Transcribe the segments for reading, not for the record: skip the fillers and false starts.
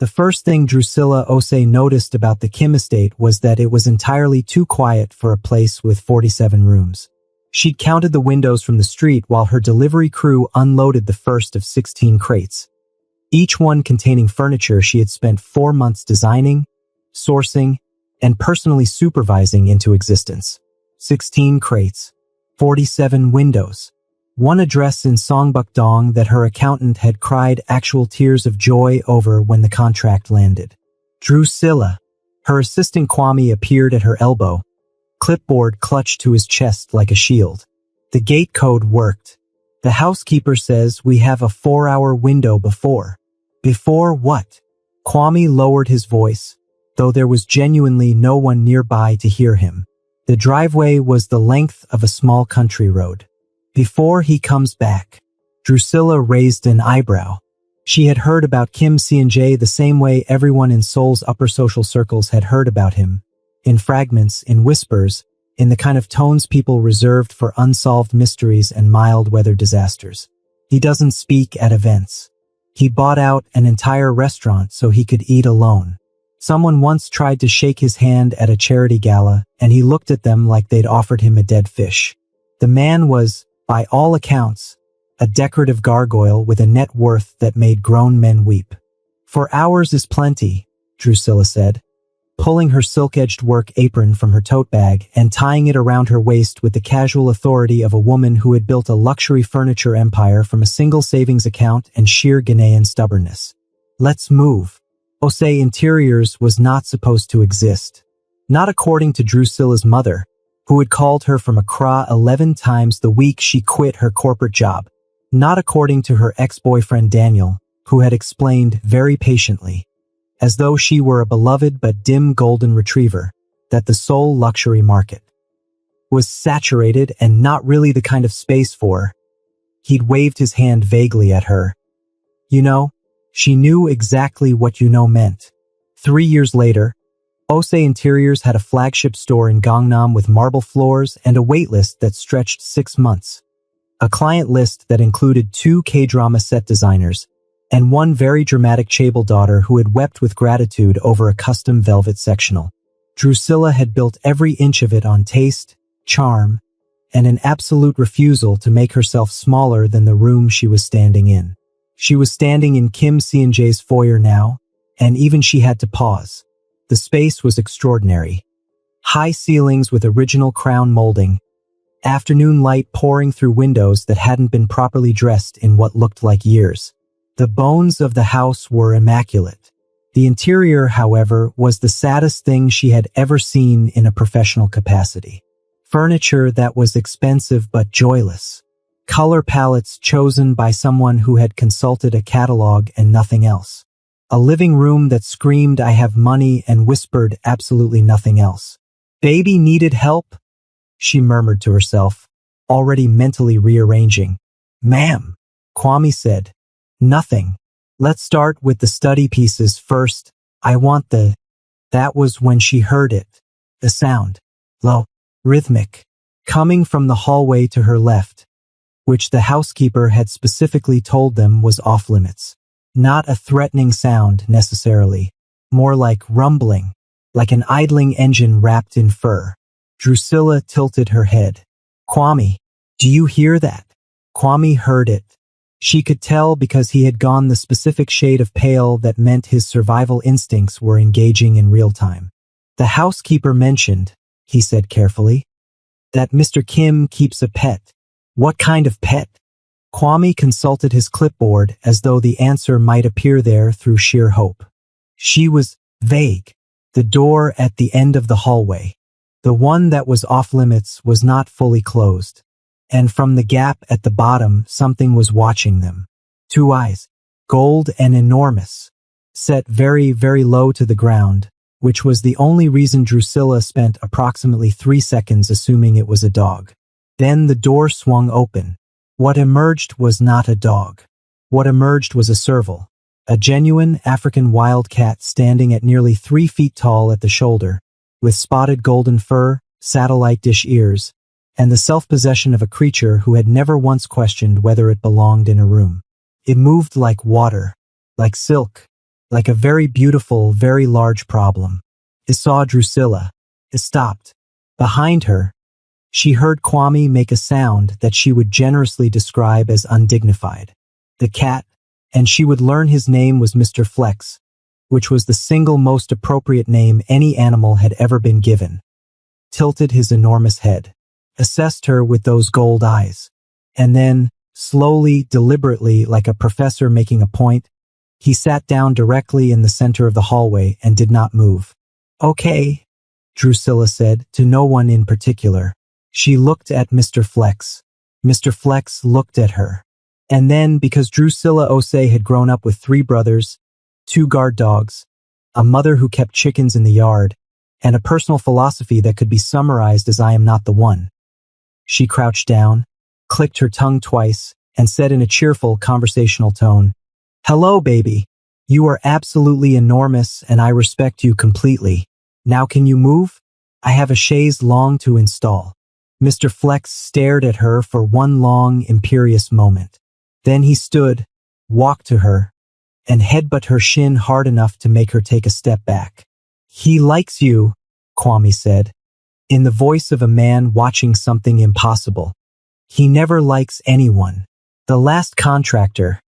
The first thing Drusilla Ose noticed about the Kim estate was that it was entirely too quiet for a place with 47 rooms. She'd counted the windows from the street while her delivery crew unloaded the first of 16 crates, each one containing furniture she had spent 4 months designing, sourcing, and personally supervising into existence. 16 crates, 47 windows. One address in Songbukdong that her accountant had cried actual tears of joy over when the contract landed. Drusilla. Her assistant Kwame appeared at her elbow, clipboard clutched to his chest like a shield. The gate code worked. The housekeeper says we have a 4-hour window before. Before what? Kwame lowered his voice, though there was genuinely no one nearby to hear him. The driveway was the length of a small country road. Before he comes back. Drusilla raised an eyebrow. She had heard about Kim Seon-jae the same way everyone in Seoul's upper social circles had heard about him. In fragments, in whispers, in the kind of tones people reserved for unsolved mysteries and mild weather disasters. He doesn't speak at events. He bought out an entire restaurant so he could eat alone. Someone once tried to shake his hand at a charity gala, and he looked at them like they'd offered him a dead fish. The man was, by all accounts, a decorative gargoyle with a net worth that made grown men weep. 4 hours is plenty, Drusilla said, pulling her silk-edged work apron from her tote bag and tying it around her waist with the casual authority of a woman who had built a luxury furniture empire from a single savings account and sheer Ghanaian stubbornness. Let's move. Ose Interiors was not supposed to exist. Not according to Drusilla's mother, who had called her from Accra 11 times the week she quit her corporate job. Not according to her ex-boyfriend Daniel, who had explained very patiently, as though she were a beloved but dim golden retriever, that the Seoul luxury market was saturated and not really the kind of space for. He'd waved his hand vaguely at her. You know, she knew exactly what you know meant. 3 years later, Ose Interiors had a flagship store in Gangnam with marble floors and a waitlist that stretched 6 months. A client list that included 2 K-drama set designers and 1 very dramatic chaebol daughter who had wept with gratitude over a custom velvet sectional. Drusilla had built every inch of it on taste, charm, and an absolute refusal to make herself smaller than the room she was standing in. She was standing in Kim Seon-jae's foyer now, and even she had to pause. The space was extraordinary. High ceilings with original crown molding, afternoon light pouring through windows that hadn't been properly dressed in what looked like years. The bones of the house were immaculate. The interior, however, was the saddest thing she had ever seen in a professional capacity. Furniture that was expensive but joyless. Color palettes chosen by someone who had consulted a catalog and nothing else. A living room that screamed, "I have money," and whispered absolutely nothing else. Baby needed help? She murmured to herself, already mentally rearranging. Ma'am, Kwame said. Nothing. Let's start with the study pieces first. I want the... That was when she heard it. The sound. Low. Rhythmic. Coming from the hallway to her left, which the housekeeper had specifically told them was off limits. Not a threatening sound, necessarily. More like rumbling, like an idling engine wrapped in fur. Drusilla tilted her head. Kwame, do you hear that? Kwame heard it. She could tell because he had gone the specific shade of pale that meant his survival instincts were engaging in real time. The housekeeper mentioned, he said carefully, that Mr. Kim keeps a pet. What kind of pet? Kwame consulted his clipboard as though the answer might appear there through sheer hope. She was vague. The door at the end of the hallway, the one that was off limits, was not fully closed. And from the gap at the bottom, something was watching them. 2 eyes, gold and enormous, set very, very low to the ground, which was the only reason Drusilla spent approximately 3 seconds assuming it was a dog. Then the door swung open. What emerged was not a dog. What emerged was a serval, a genuine African wildcat standing at nearly 3 feet tall at the shoulder, with spotted golden fur, satellite dish ears, and the self-possession of a creature who had never once questioned whether it belonged in a room. It moved like water, like silk, like a very beautiful, very large problem. It saw Drusilla. It stopped. Behind her, she heard Kwame make a sound that she would generously describe as undignified. The cat, and she would learn his name was Mr. Flex, which was the single most appropriate name any animal had ever been given, tilted his enormous head, assessed her with those gold eyes, and then, slowly, deliberately, like a professor making a point, he sat down directly in the center of the hallway and did not move. "Okay," Drusilla said, to no one in particular. She looked at Mr. Flex. Mr. Flex looked at her. And then, because Drusilla Osei had grown up with 3 brothers, 2 guard dogs, a mother who kept chickens in the yard, and a personal philosophy that could be summarized as "I am not the one," she crouched down, clicked her tongue twice, and said in a cheerful, conversational tone, "Hello, baby. You are absolutely enormous and I respect you completely. Now can you move? I have a chaise longue to install." Mr. Flex stared at her for one long, imperious moment. Then he stood, walked to her, and headbutt her shin hard enough to make her take a step back. "He likes you," Kwame said, in the voice of a man watching something impossible. "He never likes anyone. The last contractor."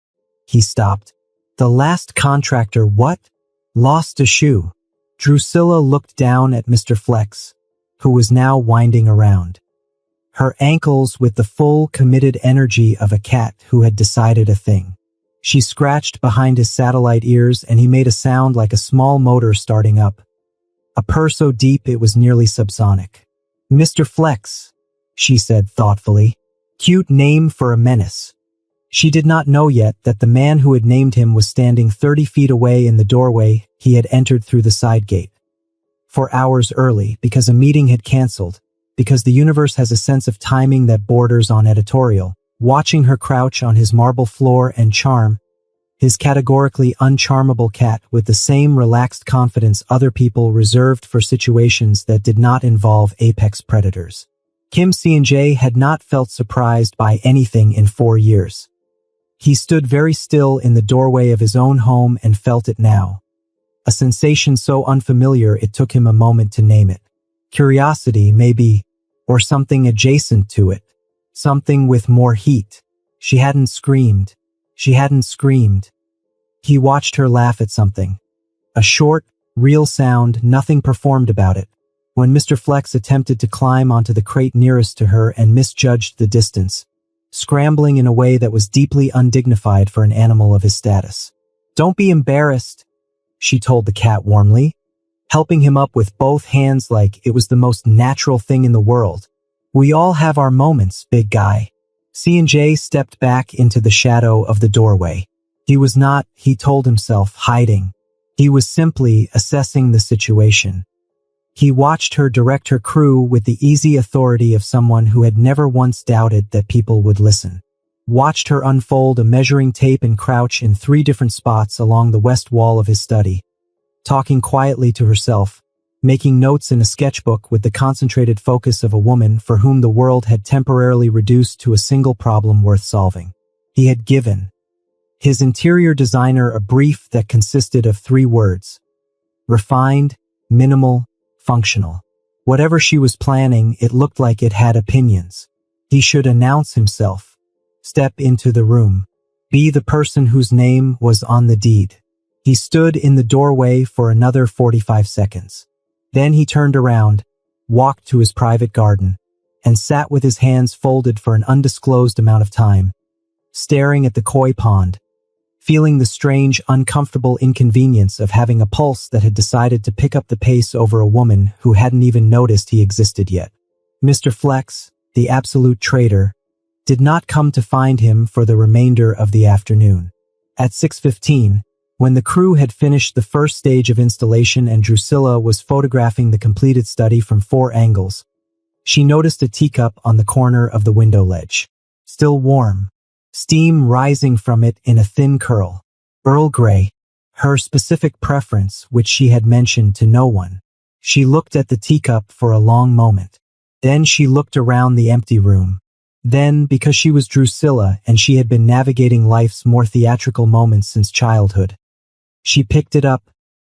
He stopped. "The last contractor what?" "Lost a shoe." Drusilla looked down at Mr. Flex, who was now winding around. Her ankles with the full, committed energy of a cat who had decided a thing. She scratched behind his satellite ears and he made a sound like a small motor starting up. A purr so deep it was nearly subsonic. "Mr. Flex," she said thoughtfully. "Cute name for a menace." She did not know yet that the man who had named him was standing 30 feet away in the doorway he had entered through the side gate. 4 hours early, because a meeting had canceled, because the universe has a sense of timing that borders on editorial, watching her crouch on his marble floor and charm, his categorically uncharmable cat with the same relaxed confidence other people reserved for situations that did not involve apex predators. Kim C&J had not felt surprised by anything in 4 years. He stood very still in the doorway of his own home and felt it now. A sensation so unfamiliar it took him a moment to name it. Curiosity, maybe, or something adjacent to it. Something with more heat. She hadn't screamed. She hadn't screamed. He watched her laugh at something. A short, real sound, nothing performed about it. When Mr. Flex attempted to climb onto the crate nearest to her and misjudged the distance, scrambling in a way that was deeply undignified for an animal of his status. "Don't be embarrassed," she told the cat warmly, helping him up with both hands like it was the most natural thing in the world. "We all have our moments, big guy." C&J stepped back into the shadow of the doorway. He was not, he told himself, hiding. He was simply assessing the situation. He watched her direct her crew with the easy authority of someone who had never once doubted that people would listen. Watched her unfold a measuring tape and crouch in 3 different spots along the west wall of his study, talking quietly to herself, making notes in a sketchbook with the concentrated focus of a woman for whom the world had temporarily reduced to a single problem worth solving. He had given his interior designer a brief that consisted of 3 words: refined, minimal, functional. Whatever she was planning, it looked like it had opinions. He should announce himself, step into the room, be the person whose name was on the deed. He stood in the doorway for another 45 seconds. Then he turned around, walked to his private garden, and sat with his hands folded for an undisclosed amount of time, staring at the koi pond, feeling the strange, uncomfortable inconvenience of having a pulse that had decided to pick up the pace over a woman who hadn't even noticed he existed yet. Mr. Flex, the absolute traitor, did not come to find him for the remainder of the afternoon. At 6:15, when the crew had finished the first stage of installation and Drusilla was photographing the completed study from 4 angles, she noticed a teacup on the corner of the window ledge. Still warm. Steam rising from it in a thin curl. Earl Grey. Her specific preference, which she had mentioned to no one. She looked at the teacup for a long moment. Then she looked around the empty room. Then, because she was Drusilla and she had been navigating life's more theatrical moments since childhood, She picked it up,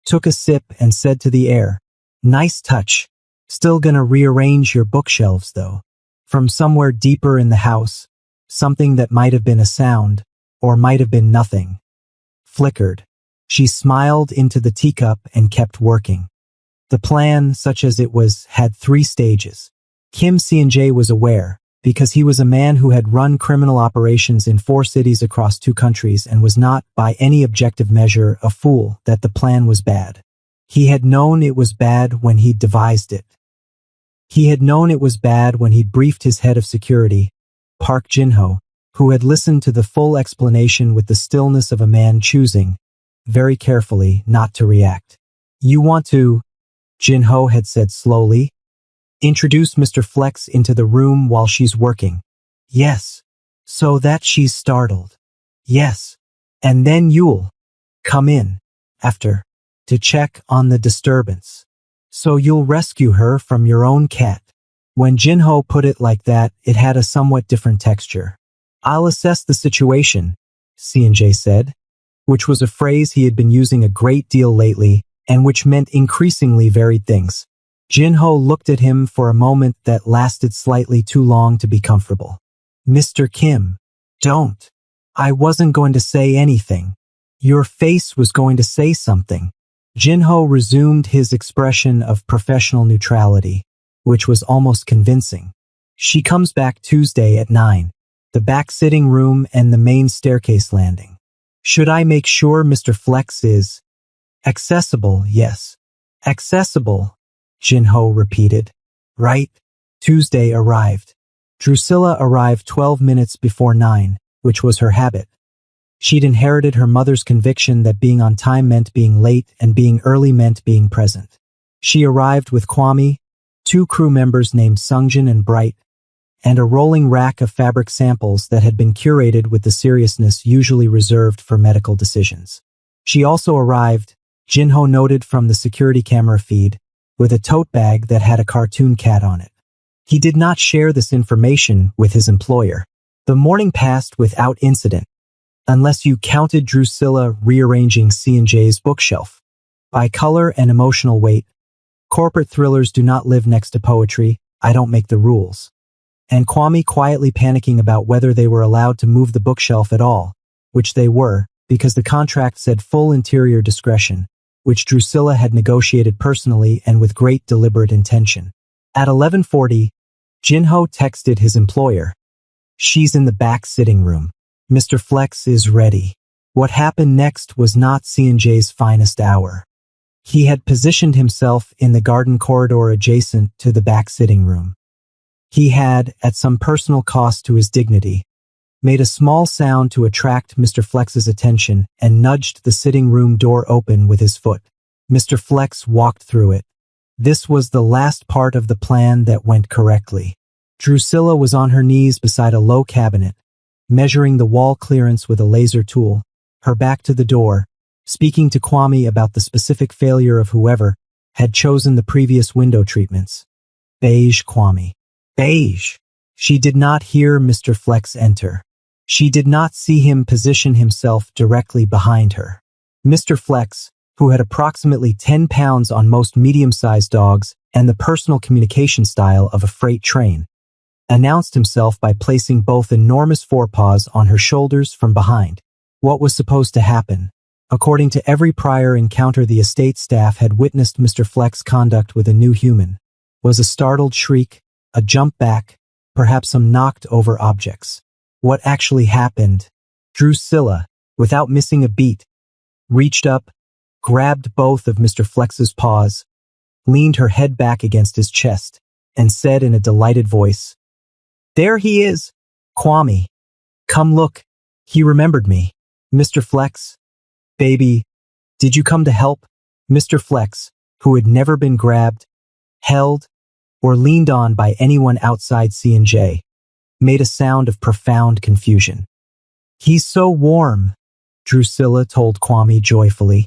took a sip and said to the air, "Nice touch. Still gonna rearrange your bookshelves though." From somewhere deeper in the house, something that might have been a sound, or might have been nothing, flickered. She smiled into the teacup and kept working. The plan, such as it was, had 3 stages. Kim C&J was aware, because he was a man who had run criminal operations in 4 cities across 2 countries and was not, by any objective measure, a fool, that the plan was bad. He had known it was bad when he'd devised it. He had known it was bad when he'd briefed his head of security, Park Jin-ho, who had listened to the full explanation with the stillness of a man choosing, very carefully, not to react. "You want to," Jin-ho had said slowly, "introduce Mr. Flex into the room while she's working." "Yes." "So that she's startled." "Yes." "And then you'll come in after to check on the disturbance. So you'll rescue her from your own cat." When Jin-ho put it like that, it had a somewhat different texture. "I'll assess the situation," C&J said, which was a phrase he had been using a great deal lately and which meant increasingly varied things. Jin-ho looked at him for a moment that lasted slightly too long to be comfortable. "Mr. Kim, don't. I wasn't going to say anything. Your face was going to say something." Jin-ho resumed his expression of professional neutrality, which was almost convincing. "She comes back Tuesday at 9. The back sitting room and the main staircase landing. Should I make sure Mr. Flex is accessible?" "Yes." "Accessible," Jin-ho repeated. "Right." Tuesday arrived. Drusilla arrived 12 minutes before 9, which was her habit. She'd inherited her mother's conviction that being on time meant being late and being early meant being present. She arrived with Kwame, 2 crew members named Sungjin and Bright, and a rolling rack of fabric samples that had been curated with the seriousness usually reserved for medical decisions. She also arrived, Jin-ho noted from the security camera feed, with a tote bag that had a cartoon cat on it. He did not share this information with his employer. The morning passed without incident, unless you counted Drusilla rearranging C&J's bookshelf. By color and emotional weight, corporate thrillers do not live next to poetry. I don't make the rules. And Kwame quietly panicking about whether they were allowed to move the bookshelf at all, which they were, because the contract said full interior discretion, which Drusilla had negotiated personally and with great deliberate intention. At 11:40, Jin-ho texted his employer. "She's in the back sitting room. Mr. Flex is ready." What happened next was not C&J's finest hour. He had positioned himself in the garden corridor adjacent to the back sitting room. He had, at some personal cost to his dignity, made a small sound to attract Mr. Flex's attention and nudged the sitting room door open with his foot. Mr. Flex walked through it. This was the last part of the plan that went correctly. Drusilla was on her knees beside a low cabinet, measuring the wall clearance with a laser tool, her back to the door, speaking to Kwame about the specific failure of whoever had chosen the previous window treatments. Beige Kwame. Beige. She did not hear Mr. Flex enter. She did not see him position himself directly behind her. Mr. Flex, who had approximately 10 pounds on most medium-sized dogs and the personal communication style of a freight train, announced himself by placing both enormous forepaws on her shoulders from behind. What was supposed to happen? According to every prior encounter the estate staff had witnessed Mr. Flex's conduct with a new human, was a startled shriek, a jump back, perhaps some knocked-over objects. What actually happened? Drusilla, without missing a beat, reached up, grabbed both of Mr. Flex's paws, leaned her head back against his chest, and said in a delighted voice, "There he is! Kwame, come look. He remembered me. Mr. Flex, baby, did you come to help?" Mr. Flex, who had never been grabbed, held, or leaned on by anyone outside C&J, made a sound of profound confusion. "He's so warm," Drusilla told Kwame joyfully,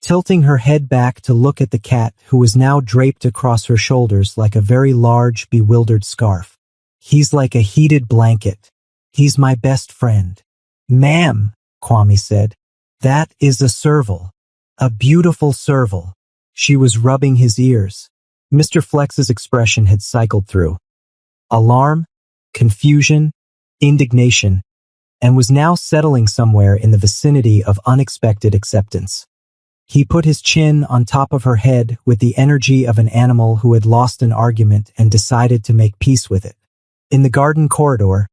tilting her head back to look at the cat who was now draped across her shoulders like a very large, bewildered scarf. "He's like a heated blanket. He's my best friend." "Ma'am," Kwame said, That is a serval. A beautiful serval. She was rubbing his ears. Mr. Flex's expression had cycled through alarm, confusion, indignation, and was now settling somewhere in the vicinity of unexpected acceptance. He put his chin on top of her head with the energy of an animal who had lost an argument and decided to make peace with it. In the garden corridor,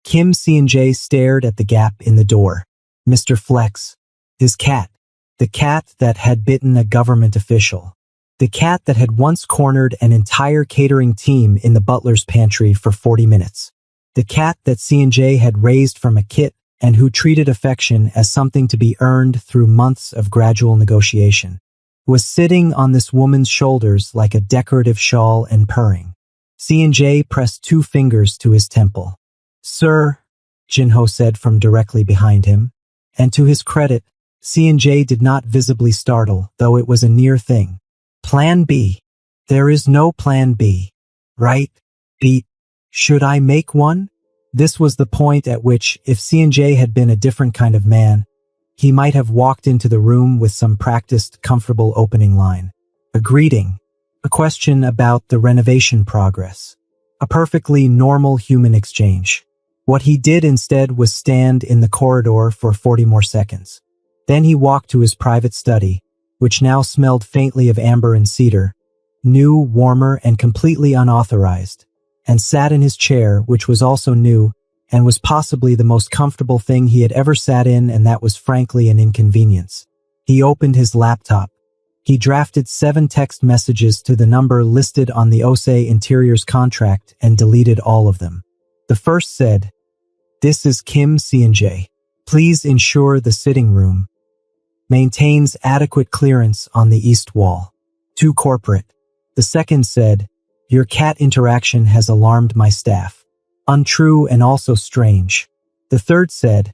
Kim C&J stared at the gap in the door. Mr. Flex, his cat, the cat that had bitten a government official, the cat that had once cornered an entire catering team in the butler's pantry for 40 minutes, the cat that C&J had raised from a kit and who treated affection as something to be earned through months of gradual negotiation, was sitting on this woman's shoulders like a decorative shawl and purring. C&J pressed 2 fingers to his temple. "Sir," Jinho said from directly behind him, and to his credit, C&J did not visibly startle, though it was a near thing. "Plan B. There is no plan B. Right? Beat. Should I make one?" This was the point at which, if C&J had been a different kind of man, he might have walked into the room with some practiced, comfortable opening line. A greeting. A question about the renovation progress. A perfectly normal human exchange. What he did instead was stand in the corridor for 40 more seconds. Then he walked to his private study, which now smelled faintly of amber and cedar, new, warmer, and completely unauthorized, and sat in his chair, which was also new, and was possibly the most comfortable thing he had ever sat in, and that was frankly an inconvenience. He opened his laptop. He drafted 7 text messages to the number listed on the OSE Interiors contract and deleted all of them. The first said, "This is Kim C&J. Please ensure the sitting room maintains adequate clearance on the east wall. Too corporate." The second said, "Your cat interaction has alarmed my staff. Untrue and also strange." The third said,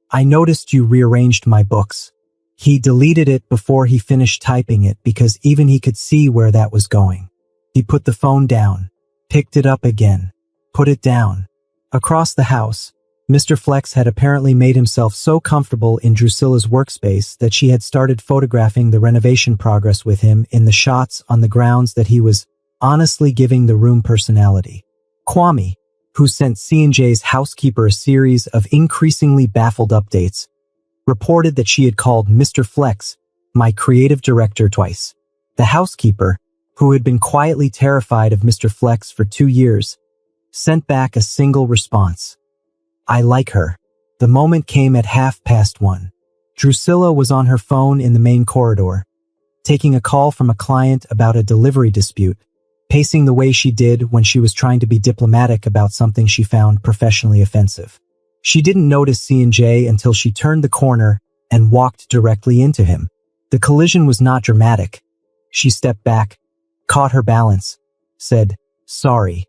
"I noticed you rearranged my books." He deleted it before he finished typing it because even he could see where that was going. He put the phone down, picked it up again, put it down. Across the house, Mr. Flex had apparently made himself so comfortable in Drusilla's workspace that she had started photographing the renovation progress with him in the shots on the grounds that he was honestly giving the room personality. Kwame, who sent C&J's housekeeper a series of increasingly baffled updates, reported that she had called Mr. Flex, my creative director, twice. The housekeeper, who had been quietly terrified of Mr. Flex for 2 years, sent back a single response. "I like her." The moment came at 1:30. Drusilla was on her phone in the main corridor, taking a call from a client about a delivery dispute, pacing the way she did when she was trying to be diplomatic about something she found professionally offensive. She didn't notice C&J until she turned the corner and walked directly into him. The collision was not dramatic. She stepped back, caught her balance, said, "Sorry,"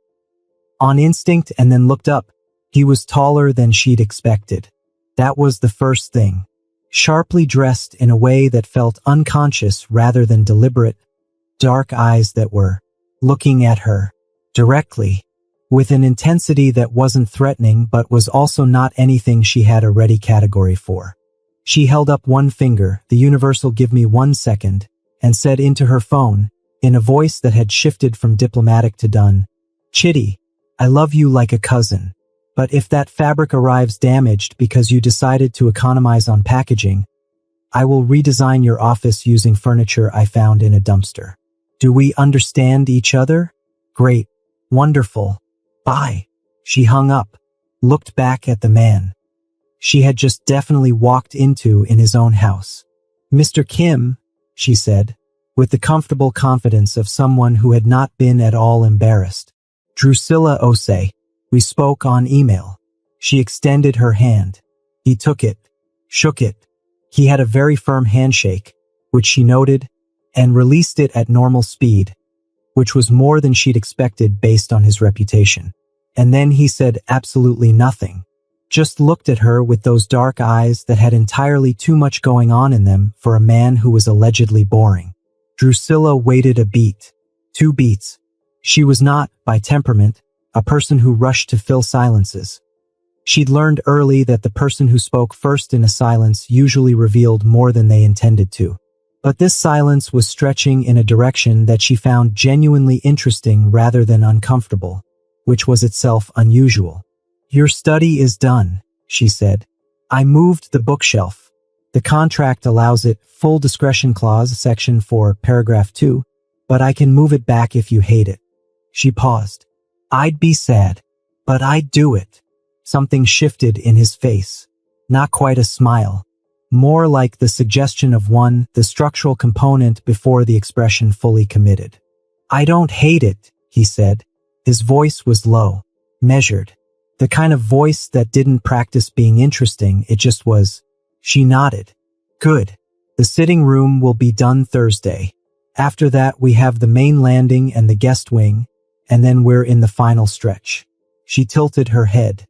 on instinct, and then looked up. He was taller than she'd expected. That was the first thing. Sharply dressed in a way that felt unconscious rather than deliberate, dark eyes that were looking at her directly, with an intensity that wasn't threatening but was also not anything she had a ready category for. She held up one finger, the universal "give me 1 second," and said into her phone, in a voice that had shifted from diplomatic to done, "Chitty, I love you like a cousin. But if that fabric arrives damaged because you decided to economize on packaging, I will redesign your office using furniture I found in a dumpster. Do we understand each other? Great. Wonderful. Bye." She hung up, looked back at the man she had just definitely walked into in his own house. "Mr. Kim," she said, with the comfortable confidence of someone who had not been at all embarrassed. "Drusilla Ose. We spoke on email." She extended her hand. He took it, shook it. He had a very firm handshake, which she noted, and released it at normal speed, which was more than she'd expected based on his reputation. And then he said absolutely nothing, just looked at her with those dark eyes that had entirely too much going on in them for a man who was allegedly boring. Drusilla waited a beat, 2 beats. She was not, by temperament, a person who rushed to fill silences. She'd learned early that the person who spoke first in a silence usually revealed more than they intended to. But this silence was stretching in a direction that she found genuinely interesting rather than uncomfortable, which was itself unusual. "Your study is done," she said. "I moved the bookshelf. The contract allows it, full discretion clause, section 4, paragraph 2, but I can move it back if you hate it." She paused. "I'd be sad, but I'd do it." Something shifted in his face. Not quite a smile. More like the suggestion of the structural component before the expression fully committed. "I don't hate it," he said. His voice was low, measured. The kind of voice that didn't practice being interesting, it just was. She nodded. "Good. The sitting room will be done Thursday. After that we have the main landing and the guest wing, and then we're in the final stretch." She tilted her head.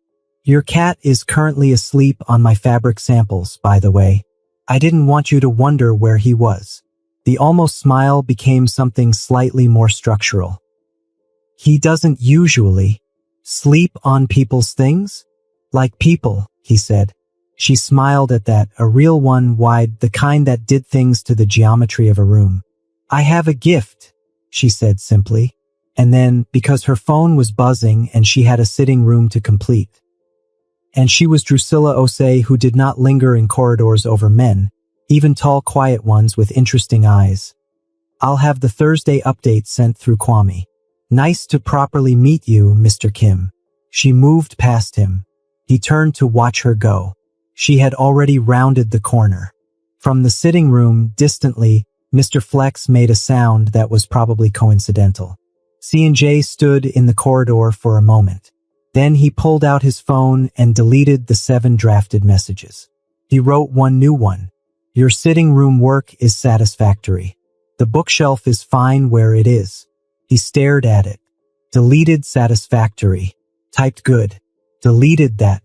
"Your cat is currently asleep on my fabric samples, by the way. I didn't want you to wonder where he was." The almost smile became something slightly more structural. "He doesn't usually sleep on people's things? Like people," he said. She smiled at that, a real one, wide, the kind that did things to the geometry of a room. "I have a gift," she said simply. And then, because her phone was buzzing and she had a sitting room to complete. And she was Drusilla Osei, who did not linger in corridors over men, even tall, quiet ones with interesting eyes. "I'll have the Thursday update sent through Kwame." "Nice to properly meet you, Mr. Kim." She moved past him. He turned to watch her go. She had already rounded the corner. From the sitting room, distantly, Mr. Flex made a sound that was probably coincidental. C&J stood in the corridor for a moment. Then he pulled out his phone and deleted the 7 drafted messages. He wrote one new one. "Your sitting room work is satisfactory. The bookshelf is fine where it is." He stared at it. Deleted satisfactory. Typed good. Deleted that.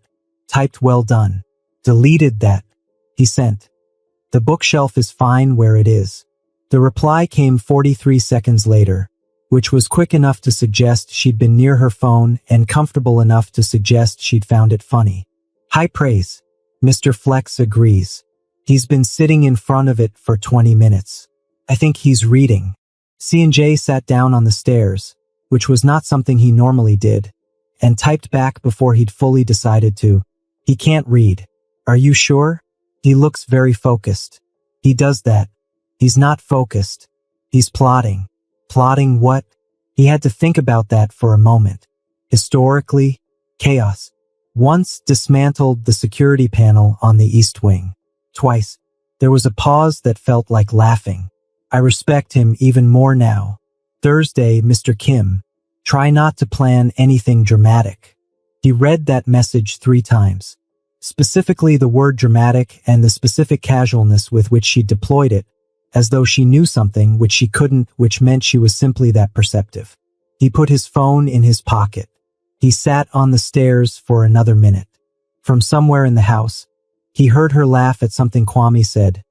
Typed well done. Deleted that. He sent. "The bookshelf is fine where it is." The reply came 43 seconds later, which was quick enough to suggest she'd been near her phone and comfortable enough to suggest she'd found it funny. "High praise. Mr. Flex agrees. He's been sitting in front of it for 20 minutes. I think he's reading." C&J sat down on the stairs, which was not something he normally did, and typed back before he'd fully decided to. "He can't read. Are you sure? He looks very focused." "He does that. He's not focused. He's plotting." Plotting what? He had to think about that for a moment. Historically, chaos. Once dismantled the security panel on the East Wing. Twice. There was a pause that felt like laughing. "I respect him even more now. Thursday, Mr. Kim. Try not to plan anything dramatic." He read that message 3 times. Specifically the word dramatic and the specific casualness with which she deployed it, as though she knew something which she couldn't, which meant she was simply that perceptive. He put his phone in his pocket. He sat on the stairs for another minute. From somewhere in the house, he heard her laugh at something Kwame said.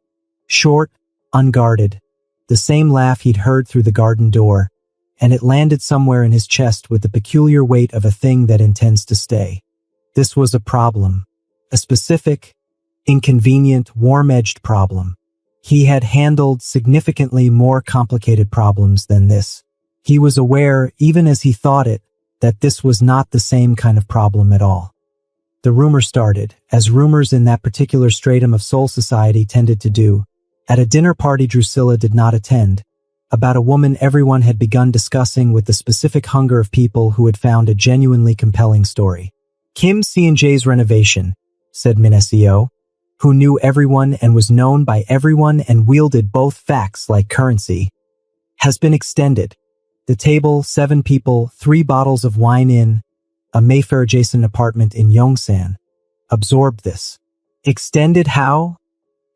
Short, unguarded. The same laugh he'd heard through the garden door, and it landed somewhere in his chest with the peculiar weight of a thing that intends to stay. This was a problem. A specific, inconvenient, warm-edged problem. He had handled significantly more complicated problems than this. He was aware, even as he thought it, that this was not the same kind of problem at all. The rumor started, as rumors in that particular stratum of soul society tended to do, at a dinner party Drusilla did not attend, about a woman everyone had begun discussing with the specific hunger of people who had found a genuinely compelling story. Kim C&J's renovation, said Minesio, who knew everyone and was known by everyone and wielded both facts like currency, has been extended. The table, 7 people, 3 bottles of wine in a Mayfair-adjacent apartment in Yongsan, absorbed this. Extended how?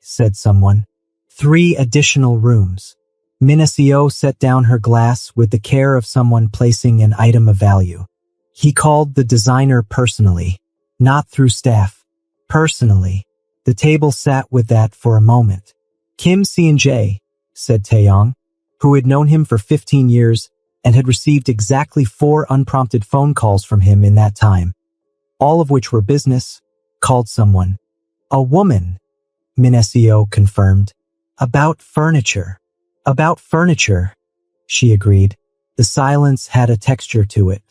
Said someone. 3 additional rooms. Minesio set down her glass with the care of someone placing an item of value. He called the designer personally, not through staff. Personally. The table sat with that for a moment. Kim C&J, said Taeyong, who had known him for 15 years and had received exactly 4 unprompted phone calls from him in that time. all of which were business, called someone. A woman, Minesio confirmed. About furniture. About furniture, she agreed. The silence had a texture to it.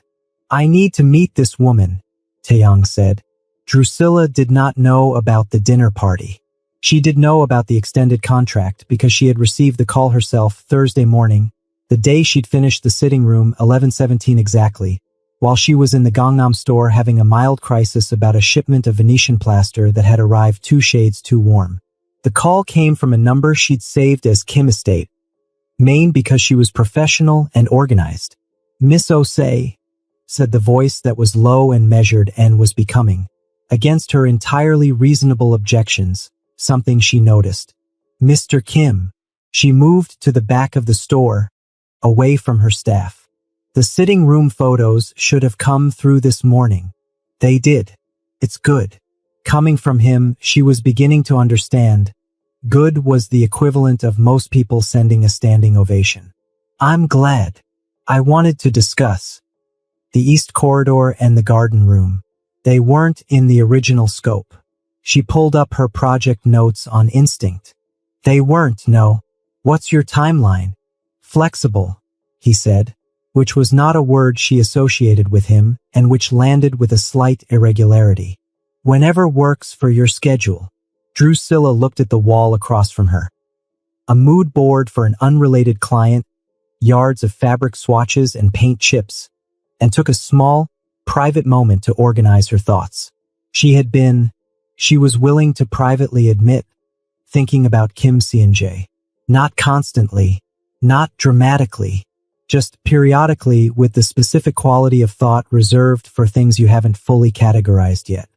I need to meet this woman, Taeyong said. Drusilla did not know about the dinner party. She did know about the extended contract because she had received the call herself Thursday morning, the day she'd finished the sitting room 11:17 exactly, while she was in the Gangnam store having a mild crisis about a shipment of Venetian plaster that had arrived 2 shades too warm. The call came from a number she'd saved as Kim Estate, main because she was professional and organized. Miss Osei, said the voice that was low and measured and was becoming, against her entirely reasonable objections, something she noticed. Mr. Kim. She moved to the back of the store, away from her staff. The sitting room photos should have come through this morning. They did. It's good. Coming from him, she was beginning to understand. Good was the equivalent of most people sending a standing ovation. I'm glad. I wanted to discuss the East Corridor and the garden room. They weren't in the original scope. She pulled up her project notes on instinct. They weren't, no. What's your timeline? Flexible, he said, which was not a word she associated with him and which landed with a slight irregularity. Whenever works for your schedule. Drusilla looked at the wall across from her. A mood board for an unrelated client, yards of fabric swatches and paint chips, and took a small, private moment to organize her thoughts. She was willing to privately admit, thinking about Kim Seon-jae. Not constantly, not dramatically, just periodically with the specific quality of thought reserved for things you haven't fully categorized yet.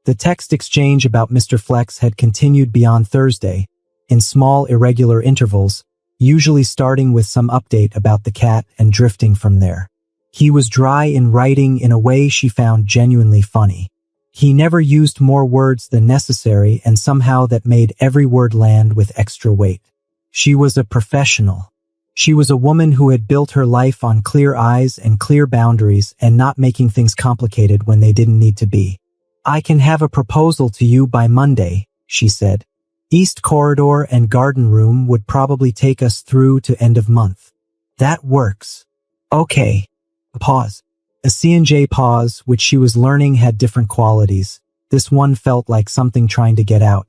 The text exchange about Mr. Flex had continued beyond Thursday, in small irregular intervals, usually starting with some update about the cat and drifting from there. He was dry in writing in a way she found genuinely funny. He never used more words than necessary and somehow that made every word land with extra weight. She was a professional. She was a woman who had built her life on clear eyes and clear boundaries and not making things complicated when they didn't need to be. I can have a proposal to you by Monday, she said. East Corridor and garden room would probably take us through to end of month. That works. Okay. A pause. A C&J pause, which she was learning had different qualities. This one felt like something trying to get out.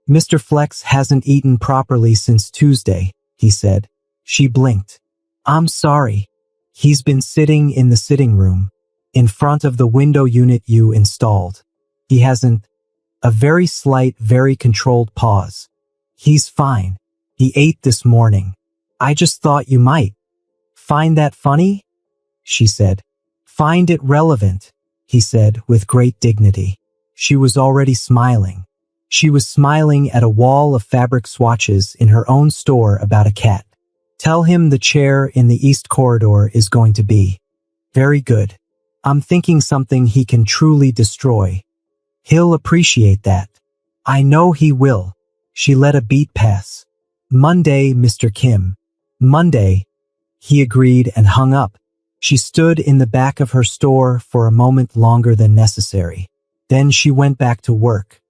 Mr. Flex hasn't eaten properly since Tuesday, he said. She blinked. I'm sorry. He's been sitting in the sitting room, in front of the window unit you installed. He hasn't. A very slight, very controlled pause. He's fine. He ate this morning. I just thought you might. Find that funny? She said. Find it relevant, he said with great dignity. She was already smiling. She was smiling at a wall of fabric swatches in her own store about a cat. Tell him the chair in the East Corridor is going to be. Very good. I'm thinking something he can truly destroy. He'll appreciate that. I know he will. She let a beat pass. Monday, Mr. Kim. Monday, he agreed and hung up. She stood in the back of her store for a moment longer than necessary. Then she went back to work.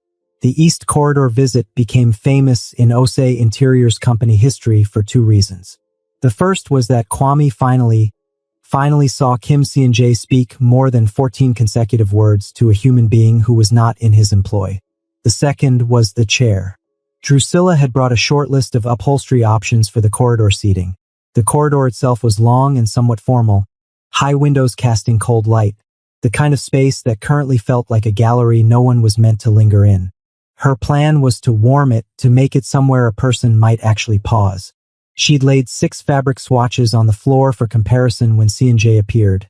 The East Corridor visit became famous in Osei Interiors Company history for 2 reasons. The first was that Kwame finally saw Kim Seon-jae speak more than 14 consecutive words to a human being who was not in his employ. The second was the chair. Drusilla had brought a short list of upholstery options for the corridor seating. The corridor itself was long and somewhat formal, high windows casting cold light, the kind of space that currently felt like a gallery no one was meant to linger in. Her plan was to warm it, to make it somewhere a person might actually pause. She'd laid 6 fabric swatches on the floor for comparison when C&J appeared.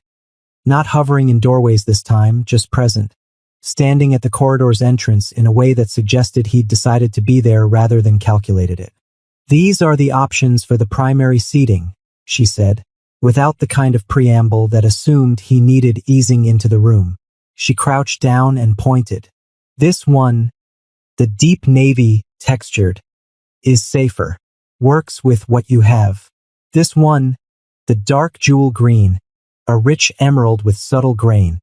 Not hovering in doorways this time, just present, standing at the corridor's entrance in a way that suggested he'd decided to be there rather than calculated it. These are the options for the primary seating, she said, without the kind of preamble that assumed he needed easing into the room. She crouched down and pointed. This one, the deep navy, textured, is safer. Works with what you have. This one, the dark jewel green, a rich emerald with subtle grain,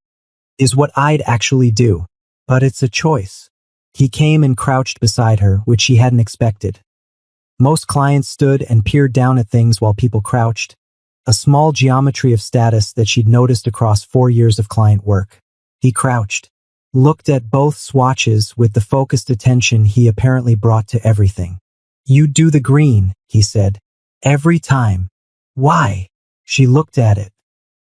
is what I'd actually do. But it's a choice. He came and crouched beside her, which she hadn't expected. Most clients stood and peered down at things while people crouched, a small geometry of status that she'd noticed across 4 years of client work. He crouched, looked at both swatches with the focused attention he apparently brought to everything. "You do the green," he said. "Every time." "Why?" She looked at it.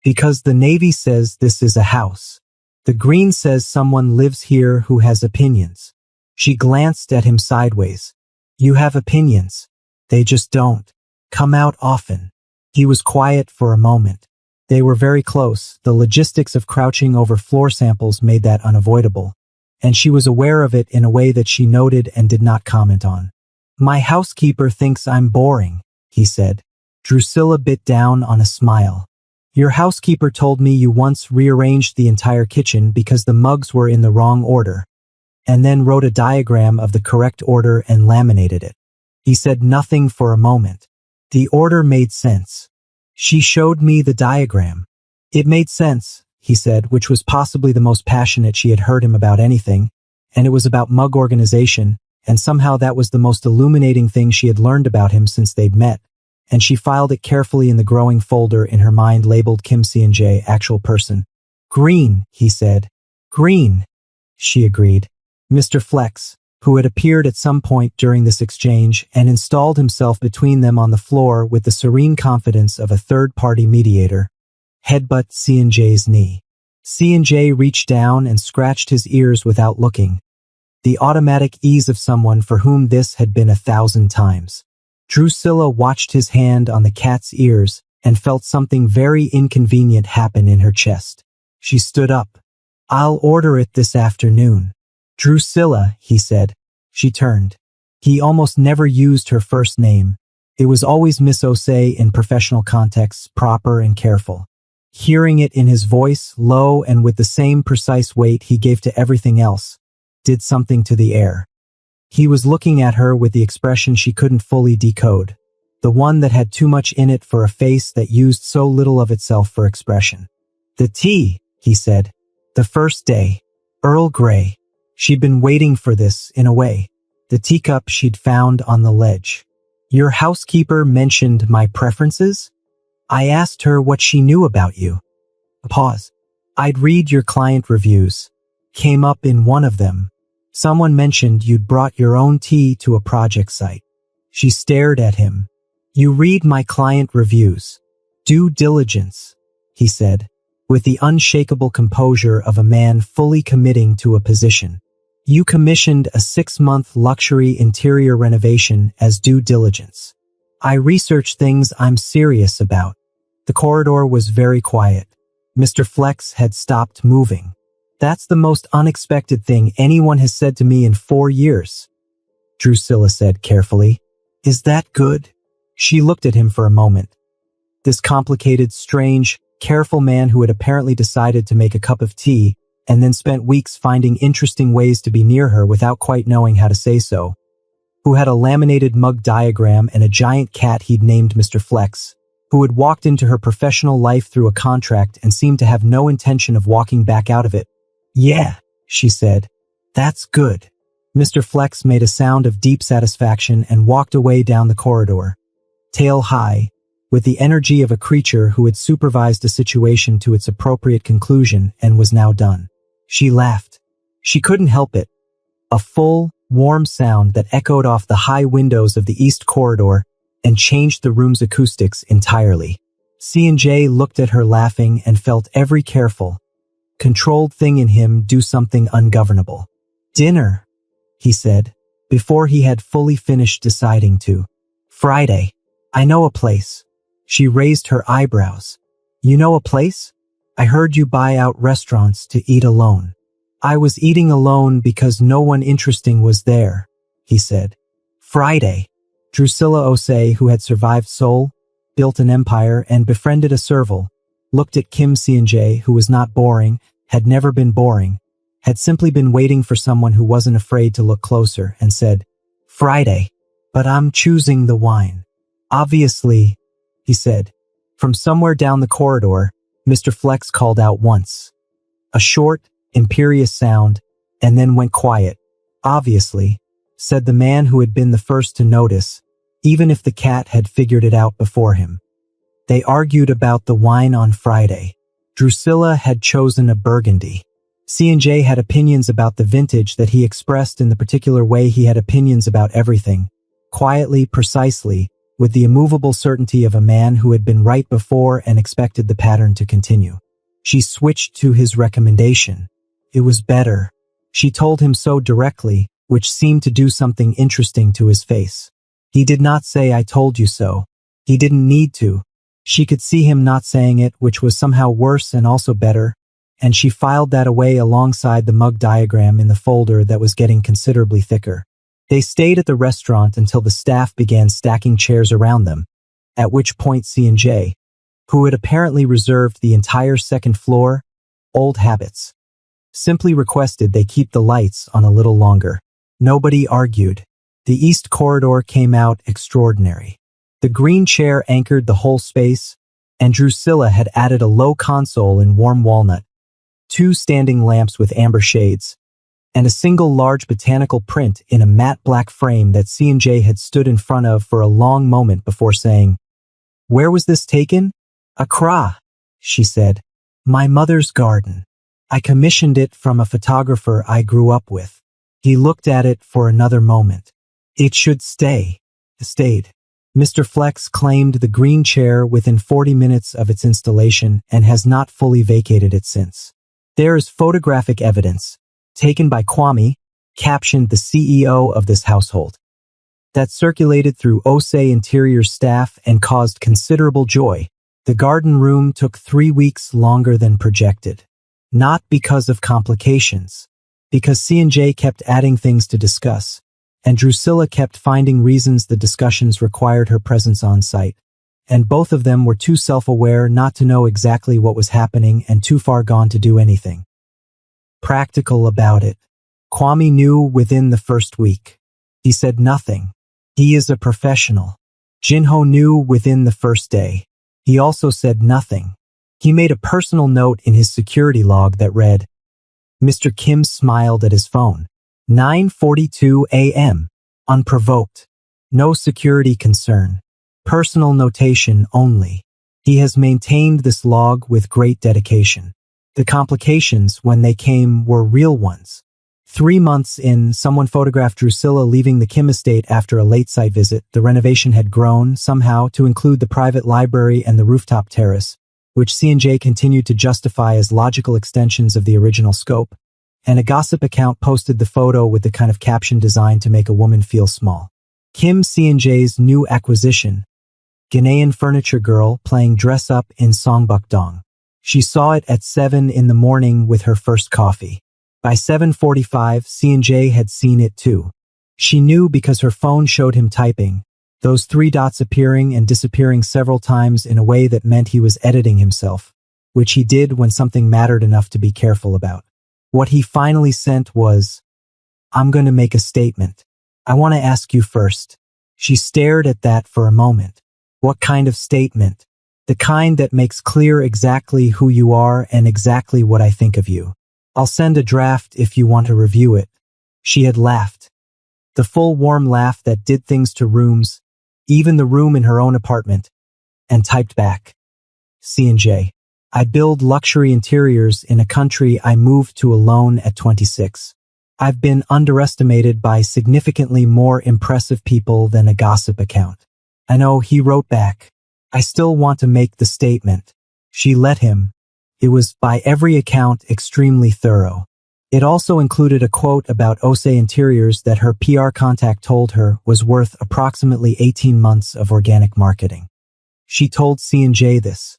"Because the navy says this is a house. The green says someone lives here who has opinions." She glanced at him sideways. "You have opinions. They just don't come out often." He was quiet for a moment. They were very close. The logistics of crouching over floor samples made that unavoidable, and she was aware of it in a way that she noted and did not comment on. "My housekeeper thinks I'm boring," he said. Drusilla bit down on a smile. "Your housekeeper told me you once rearranged the entire kitchen because the mugs were in the wrong order, and then wrote a diagram of the correct order and laminated it." He said nothing for a moment. The order made sense. "She showed me the diagram." "It made sense," he said, which was possibly the most passionate she had heard him about anything, and it was about mug organization, and somehow that was the most illuminating thing she had learned about him since they'd met, and she filed it carefully in the growing folder in her mind labeled Kim C&J, actual person. "Green," he said. "Green," she agreed. Mr. Flex, who had appeared at some point during this exchange and installed himself between them on the floor with the serene confidence of a third-party mediator, headbutt C&J's knee. C&J reached down and scratched his ears without looking, the automatic ease of someone for whom this had been 1,000 times. Drusilla watched his hand on the cat's ears and felt something very inconvenient happen in her chest. She stood up. "I'll order it this afternoon." "Drusilla," he said. She turned. He almost never used her first name. It was always Miss Osei in professional contexts, proper and careful. Hearing it in his voice, low and with the same precise weight he gave to everything else, did something to the air. He was looking at her with the expression she couldn't fully decode, the one that had too much in it for a face that used so little of itself for expression. "The tea," he said. "The first day. Earl Grey." She'd been waiting for this, in a way. The teacup she'd found on the ledge. "Your housekeeper mentioned my preferences? I asked her what she knew about you." A pause. "I'd read your client reviews. Came up in one of them. Someone mentioned you'd brought your own tea to a project site." She stared at him. "You read my client reviews. Due diligence," he said, with the unshakable composure of a man fully committing to a position. "You commissioned a 6-month luxury interior renovation as due diligence. I research things I'm serious about." The corridor was very quiet. Mr. Flex had stopped moving. "That's the most unexpected thing anyone has said to me in 4 years," Drusilla said carefully. "Is that good?" She looked at him for a moment. This complicated, strange, careful man who had apparently decided to make a cup of tea and then spent weeks finding interesting ways to be near her without quite knowing how to say so, who had a laminated mug diagram and a giant cat he'd named Mr. Flex, who had walked into her professional life through a contract and seemed to have no intention of walking back out of it. "Yeah," she said. "That's good." Mr. Flex made a sound of deep satisfaction and walked away down the corridor, tail high, with the energy of a creature who had supervised a situation to its appropriate conclusion and was now done. She laughed. She couldn't help it. A full, warm sound that echoed off the high windows of the east corridor and changed the room's acoustics entirely. C&J looked at her laughing and felt every careful, controlled thing in him do something ungovernable. "Dinner," he said, before he had fully finished deciding to. "Friday. I know a place." She raised her eyebrows. "You know a place? I heard you buy out restaurants to eat alone." "I was eating alone because no one interesting was there," he said. "Friday." Drusilla Osei, who had survived Seoul, built an empire, and befriended a serval, looked at Kim C&J, who was not boring, had never been boring, had simply been waiting for someone who wasn't afraid to look closer, and said, "Friday. But I'm choosing the wine." "Obviously," he said. From somewhere down the corridor, Mr. Flex called out once. A short, imperious sound, and then went quiet. Obviously, said the man who had been the first to notice, even if the cat had figured it out before him. They argued about the wine on Friday. Drusilla had chosen a Burgundy. C&J had opinions about the vintage that he expressed in the particular way he had opinions about everything, quietly, precisely, with the immovable certainty of a man who had been right before and expected the pattern to continue. She switched to his recommendation. It was better. She told him so directly, which seemed to do something interesting to his face. He did not say, "I told you so." He didn't need to. She could see him not saying it, which was somehow worse and also better, and she filed that away alongside the mug diagram in the folder that was getting considerably thicker. They stayed at the restaurant until the staff began stacking chairs around them, at which point C&J, who had apparently reserved the entire second floor, old habits, simply requested they keep the lights on a little longer. Nobody argued. The east corridor came out extraordinary. The green chair anchored the whole space, and Drusilla had added a low console in warm walnut, 2 standing lamps with amber shades, and a single large botanical print in a matte black frame that C&J had stood in front of for a long moment before saying, "Where was this taken?" "Accra," she said. "My mother's garden. I commissioned it from a photographer I grew up with." He looked at it for another moment. "It should stay." It stayed. Mr. Flex claimed the green chair within 40 minutes of its installation and has not fully vacated it since. There is photographic evidence, taken by Kwame, captioned the CEO of this household, that circulated through Osei Interior's staff and caused considerable joy. The garden room took 3 weeks longer than projected. Not because of complications, because C&J kept adding things to discuss, and Drusilla kept finding reasons the discussions required her presence on site, and both of them were too self-aware not to know exactly what was happening and too far gone to do anything practical about it. Kwame knew within the first week. He said nothing. He is a professional. Jinho knew within the first day. He also said nothing. He made a personal note in his security log that read, Mr. Kim smiled at his phone. 9:42 a.m. Unprovoked. No security concern. Personal notation only. He has maintained this log with great dedication. The complications, when they came, were real ones. 3 months in, someone photographed Drusilla leaving the Kim estate after a late site visit. The renovation had grown, somehow, to include the private library and the rooftop terrace, which C&J continued to justify as logical extensions of the original scope, and a gossip account posted the photo with the kind of caption designed to make a woman feel small. Kim, C&J's new acquisition, Ghanaian furniture girl playing dress-up in Songbukdong. She saw it at 7 in the morning with her first coffee. By 7:45, C&J had seen it too. She knew because her phone showed him typing, those 3 dots appearing and disappearing several times in a way that meant he was editing himself, which he did when something mattered enough to be careful about. What he finally sent was, I'm going to make a statement. I want to ask you first. She stared at that for a moment. What kind of statement? The kind that makes clear exactly who you are and exactly what I think of you. I'll send a draft if you want to review it. She had laughed. The full warm laugh that did things to rooms, even the room in her own apartment, and typed back. C&J. I build luxury interiors in a country I moved to alone at 26. I've been underestimated by significantly more impressive people than a gossip account. I know, he wrote back. I still want to make the statement. She let him. It was, by every account, extremely thorough. It also included a quote about Osei Interiors that her PR contact told her was worth approximately 18 months of organic marketing. She told C&J this.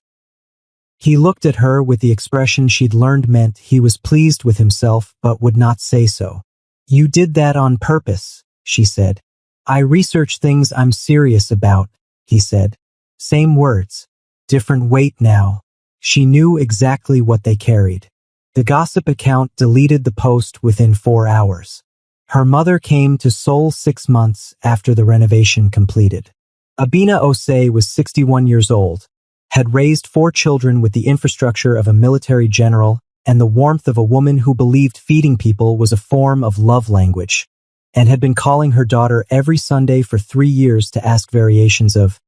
He looked at her with the expression she'd learned meant he was pleased with himself but would not say so. You did that on purpose, she said. I research things I'm serious about, he said. Same words. Different weight now. She knew exactly what they carried. The gossip account deleted the post within 4 hours. Her mother came to Seoul 6 months after the renovation completed. Abina Osei was 61 years old, had raised 4 children with the infrastructure of a military general, and the warmth of a woman who believed feeding people was a form of love language, and had been calling her daughter every Sunday for 3 years to ask variations of,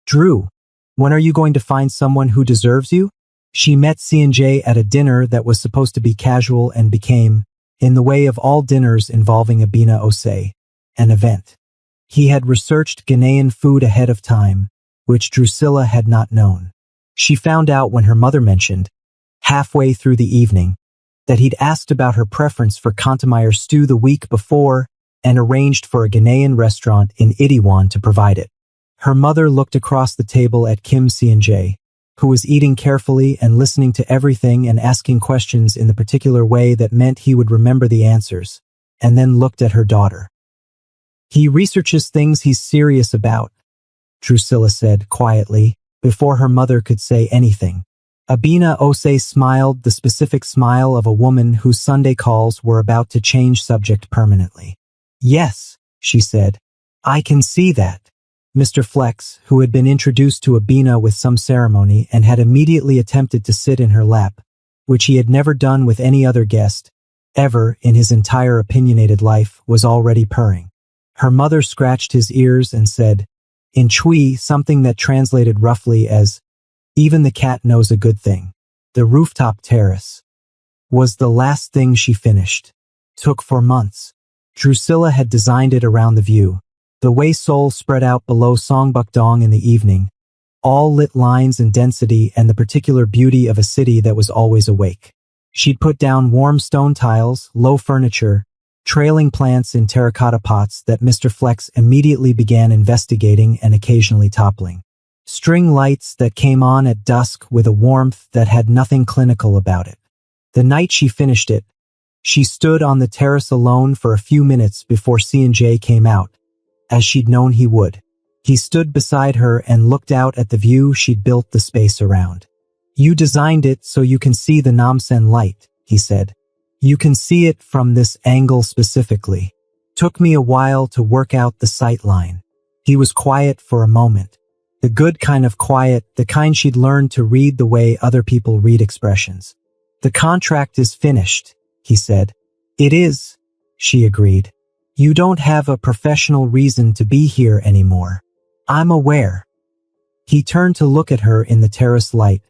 "Drew, when are you going to find someone who deserves you?" She met C&J at a dinner that was supposed to be casual and became, in the way of all dinners involving Abina Osei, an event. He had researched Ghanaian food ahead of time, which Drusilla had not known. She found out when her mother mentioned, halfway through the evening, that he'd asked about her preference for Kantamire stew the week before and arranged for a Ghanaian restaurant in Itiwan to provide it. Her mother looked across the table at Kim C&J, who was eating carefully and listening to everything and asking questions in the particular way that meant he would remember the answers, and then looked at her daughter. "He researches things he's serious about," Drusilla said quietly, before her mother could say anything. Abina Osei smiled, the specific smile of a woman whose Sunday calls were about to change subject permanently. "Yes," she said, "I can see that." Mr. Flex, who had been introduced to Abina with some ceremony and had immediately attempted to sit in her lap, which he had never done with any other guest, ever in his entire opinionated life, was already purring. Her mother scratched his ears and said, in Chui, something that translated roughly as, "Even the cat knows a good thing." The rooftop terrace was the last thing she finished. Took 4 months. Drusilla had designed it around the view, the way Seoul spread out below Songbukdong in the evening, all lit lines and density and the particular beauty of a city that was always awake. She'd put down warm stone tiles, low furniture, trailing plants in terracotta pots that Mr. Flex immediately began investigating and occasionally toppling. String lights that came on at dusk with a warmth that had nothing clinical about it. The night she finished it, she stood on the terrace alone for a few minutes before C&J came out, as she'd known he would. He stood beside her and looked out at the view she'd built the space around. "You designed it so you can see the Namsen light," he said. "You can see it from this angle specifically. Took me a while to work out the sight line." He was quiet for a moment. The good kind of quiet, the kind she'd learned to read the way other people read expressions. "The contract is finished," he said. "It is," she agreed. "You don't have a professional reason to be here anymore. I'm aware." He turned to look at her in the terrace light,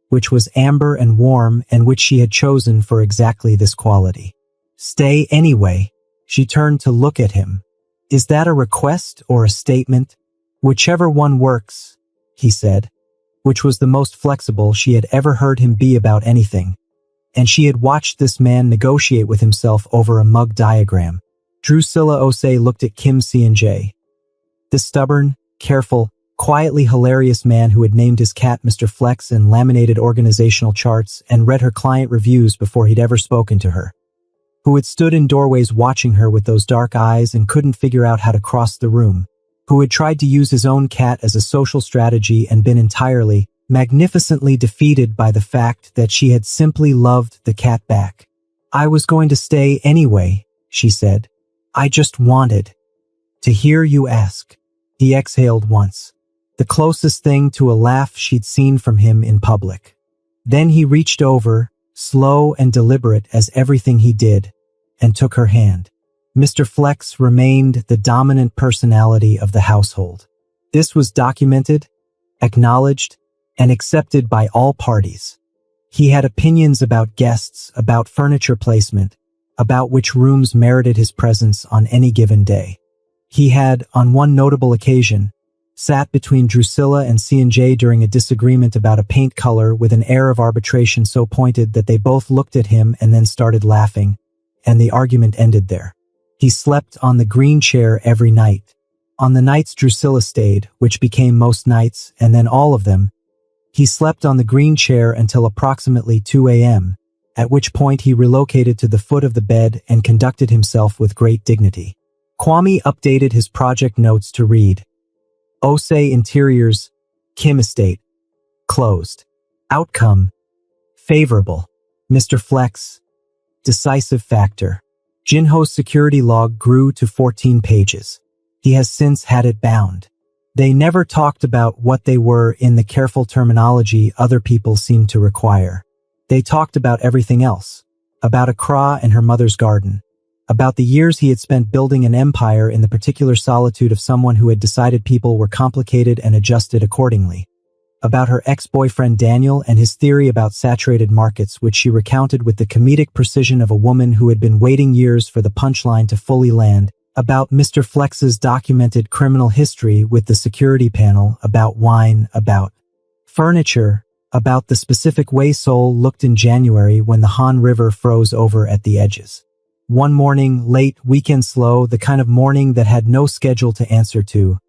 which was amber and warm and which she had chosen for exactly this quality. "Stay anyway." She turned to look at him. "Is that a request or a statement?" "Whichever one works," he said, which was the most flexible she had ever heard him be about anything. And she had watched this man negotiate with himself over a mug diagram. Drusilla Osei looked at Kim C&J. The stubborn, careful, quietly hilarious man who had named his cat Mr. Flex in laminated organizational charts and read her client reviews before he'd ever spoken to her. Who had stood in doorways watching her with those dark eyes and couldn't figure out how to cross the room. Who had tried to use his own cat as a social strategy and been entirely, magnificently defeated by the fact that she had simply loved the cat back. "I was going to stay anyway," she said. "I just wanted to hear you ask." He exhaled once, the closest thing to a laugh she'd seen from him in public. Then he reached over, slow and deliberate as everything he did, and took her hand. Mr. Flex remained the dominant personality of the household. This was documented, acknowledged, and accepted by all parties. He had opinions about guests, about furniture placement, about which rooms merited his presence on any given day. He had, on one notable occasion, sat between Drusilla and C&J during a disagreement about a paint color with an air of arbitration so pointed that they both looked at him and then started laughing, and the argument ended there. He slept on the green chair every night. On the nights Drusilla stayed, which became most nights, and then all of them, he slept on the green chair until approximately 2 a.m., at which point he relocated to the foot of the bed and conducted himself with great dignity. Kwame updated his project notes to read, Osei Interiors, Kim Estate, closed. Outcome, favorable. Mr. Flex, decisive factor. Jinho's security log grew to 14 pages. He has since had it bound. They never talked about what they were in the careful terminology other people seemed to require. They talked about everything else. About Accra and her mother's garden. About the years he had spent building an empire in the particular solitude of someone who had decided people were complicated and adjusted accordingly. About her ex-boyfriend Daniel and his theory about saturated markets, which she recounted with the comedic precision of a woman who had been waiting years for the punchline to fully land. About Mr. Flex's documented criminal history with the security panel, about wine, about furniture, about the specific way Seoul looked in January when the Han River froze over at the edges. One morning, late, weekend slow, the kind of morning that had no schedule to answer to.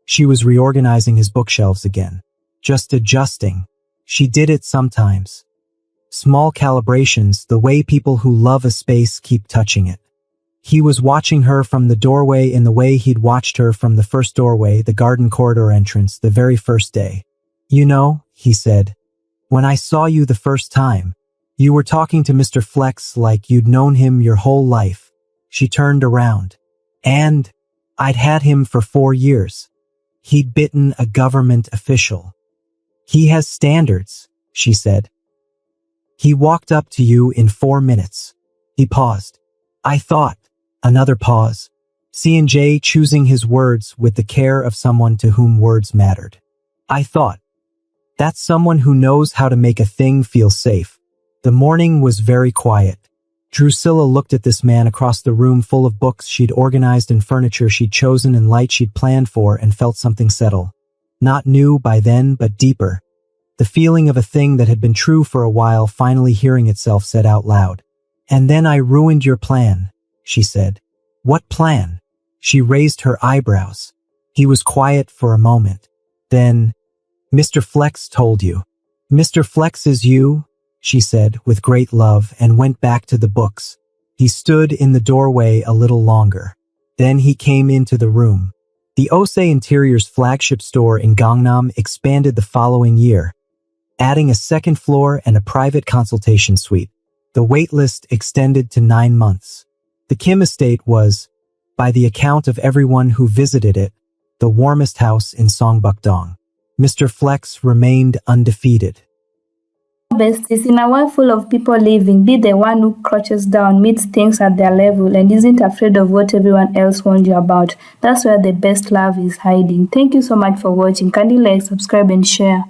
She was reorganizing his bookshelves again. Just adjusting. She did it sometimes. Small calibrations, the way people who love a space keep touching it. He was watching her from the doorway in the way he'd watched her from the first doorway, the garden corridor entrance, the very first day. You know, he said, when I saw you the first time, you were talking to Mr. Flex like you'd known him your whole life. She turned around. And I'd had him for 4 years. He'd bitten a government official. He has standards, she said. He walked up to you in 4 minutes. He paused. I thought. Another pause. C&J choosing his words with the care of someone to whom words mattered. I thought. That's someone who knows how to make a thing feel safe. The morning was very quiet. Drusilla looked at this man across the room full of books she'd organized and furniture she'd chosen and light she'd planned for and felt something settle. Not new by then, but deeper. The feeling of a thing that had been true for a while finally hearing itself said out loud. And then I ruined your plan, she said. What plan? She raised her eyebrows. He was quiet for a moment. Then, Mr. Flex told you. Mr. Flex is you, she said with great love and went back to the books. He stood in the doorway a little longer. Then he came into the room. The Osei Interior's flagship store in Gangnam expanded the following year, adding a second floor and a private consultation suite. The wait list extended to 9 months. The Kim estate was, by the account of everyone who visited it, the warmest house in Songbukdong. Mr. Flex remained undefeated. Besties, in a world full of people living, be the one who crouches down, meets things at their level, and isn't afraid of what everyone else warned you about. That's where the best love is hiding. Thank you so much for watching. Kindly like, subscribe, and share.